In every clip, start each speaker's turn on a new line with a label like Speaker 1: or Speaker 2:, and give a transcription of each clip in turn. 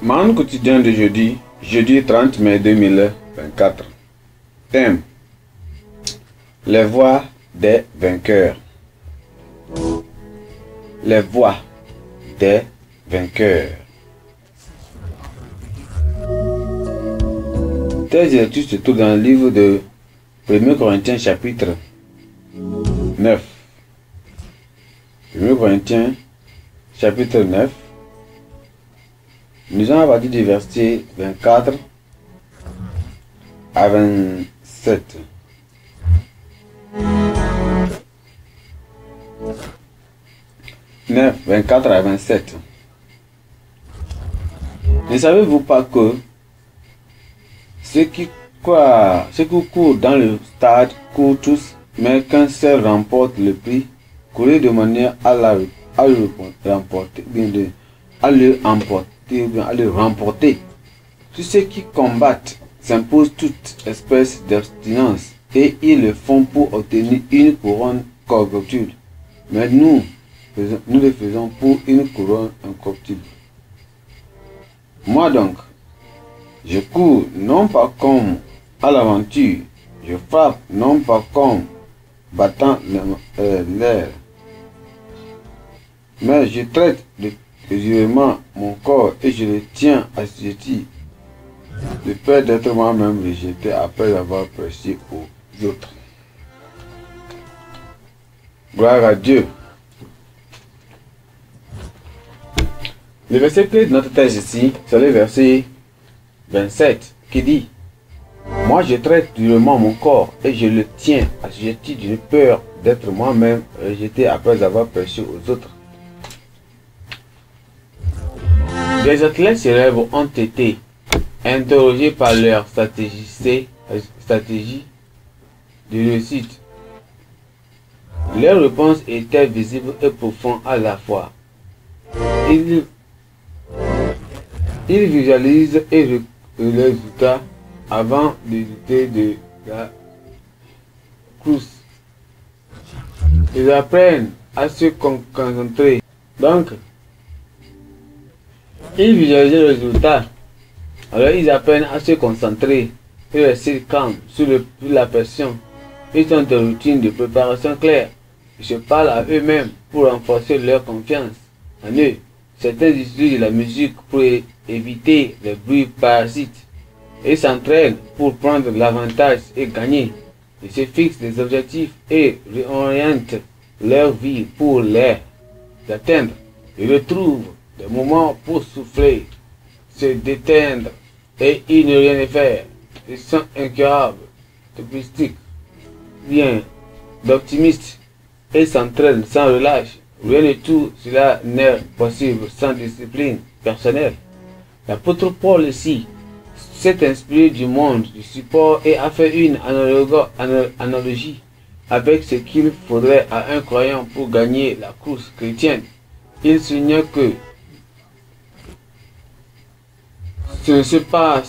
Speaker 1: Monde quotidien de jeudi 30 mai 2024. Thème: les voix des vainqueurs. Les voix des vainqueurs. Telles études se trouvent dans le livre de 1 Corinthiens chapitre 9. 1 Corinthiens chapitre 9. Nous allons partir du verset 24 à 27. « 24 à 27. Ne savez-vous pas que ceux qui courent dans le stade courent tous, mais qu'un seul remporte le prix? Courez de manière à le remporter. Tous ceux qui combattent s'imposent toute espèce d'abstinence, et ils le font pour obtenir une couronne corruptible. Mais nous le faisons pour une couronne incorruptible. Moi donc, je cours non pas comme à l'aventure, je frappe non pas comme battant l'air, mais je traite démesurément mon corps et je le tiens assujetti, de peur d'être moi-même rejeté après avoir prêché aux autres. Gloire à Dieu. Le verset clé de notre texte ici, c'est le verset 27 qui dit: moi je traite durement mon corps et je le tiens assujetti d'une peur d'être moi-même rejeté après avoir prêché aux autres. Des athlètes célèbres ont été interrogés par leur stratégie de réussite. Leurs réponses étaient visibles et profondes à la fois. Ils visualisent les résultats avant de douter de la course. Ils apprennent à se concentrer. Donc, ils visualisent les résultats. Alors, ils apprennent à se concentrer et rester calmes sous la pression. Ils ont des routines de préparation claires. Ils se parlent à eux-mêmes pour renforcer leur confiance en eux. Certains utilisent de la musique pour éviter les bruits parasites. Ils s'entraînent pour prendre l'avantage et gagner. Ils se fixent des objectifs et réorientent leur vie pour les atteindre. Ils retrouvent des moments pour souffler, se détendre et ils ne rien faire. Ils sont incurables, optimistiques, bien, d'optimistes et s'entraînent sans relâche. Rien de tout cela n'est possible sans discipline personnelle. L'apôtre Paul ici s'est inspiré du monde du support et a fait une analogie avec ce qu'il faudrait à un croyant pour gagner la course chrétienne. Il souligne que ce ne pas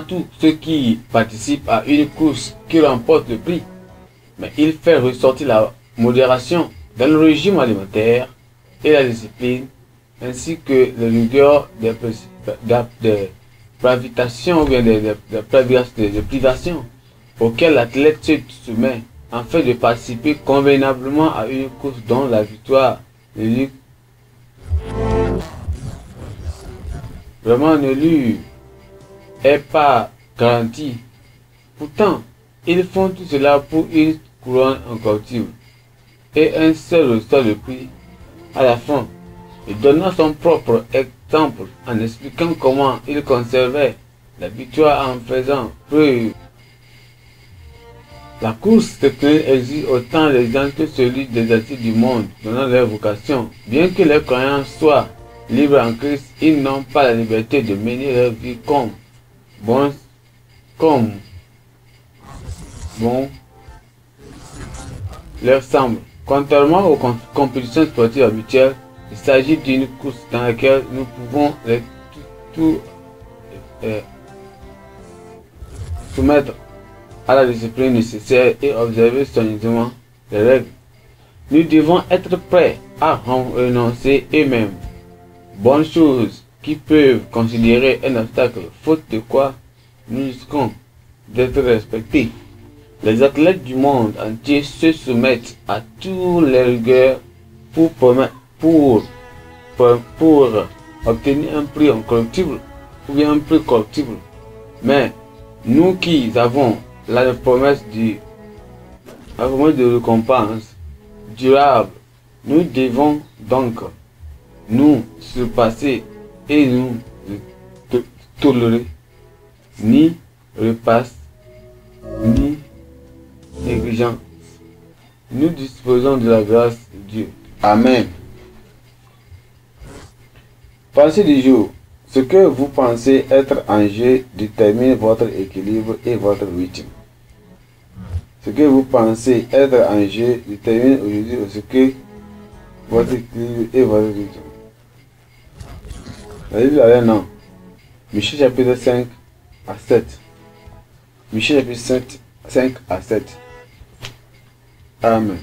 Speaker 1: tous ceux qui participent à une course qui remportent le prix, mais il fait ressortir la modération dans le régime alimentaire et la discipline, ainsi que la rigueur des privations ou bien des privations auxquelles l'athlète se soumet afin de participer convenablement à une course dont la victoire ne lui est pas garantie. Pourtant, ils font tout cela pour une couronne incorruptible et un seul reçoit le prix à la fin. Il donna son propre exemple en expliquant comment il conservait la victoire en faisant preuve. La course technique exige autant d'exemples que celui des artistes du monde donnant leur vocation. Bien que les croyants soient libres en Christ, ils n'ont pas la liberté de mener leur vie comme leur semble. Contrairement aux compétitions sportives habituelles, il s'agit d'une course dans laquelle nous pouvons soumettre à la discipline nécessaire et observer soigneusement les règles. Nous devons être prêts à renoncer et même bonnes choses qui peuvent considérer un obstacle, faute de quoi nous risquons d'être respectés. Les athlètes du monde entier se soumettent à toutes les rigueurs pour obtenir un prix incorruptible ou bien un prix corruptible. Mais nous qui avons la promesse de récompense durable, nous devons donc nous surpasser et nous tolérer ni repasse ni négligence. Nous disposons de la grâce de Dieu. Amen. Pensée du jour. Ce que vous pensez être en jeu détermine votre équilibre et votre rythme. Ce que vous pensez être en jeu détermine aujourd'hui ce que votre équilibre et votre rythme. La Bible a un nom. Michée chapitre 5 à 7. Michée chapitre 5 à 7. Amen.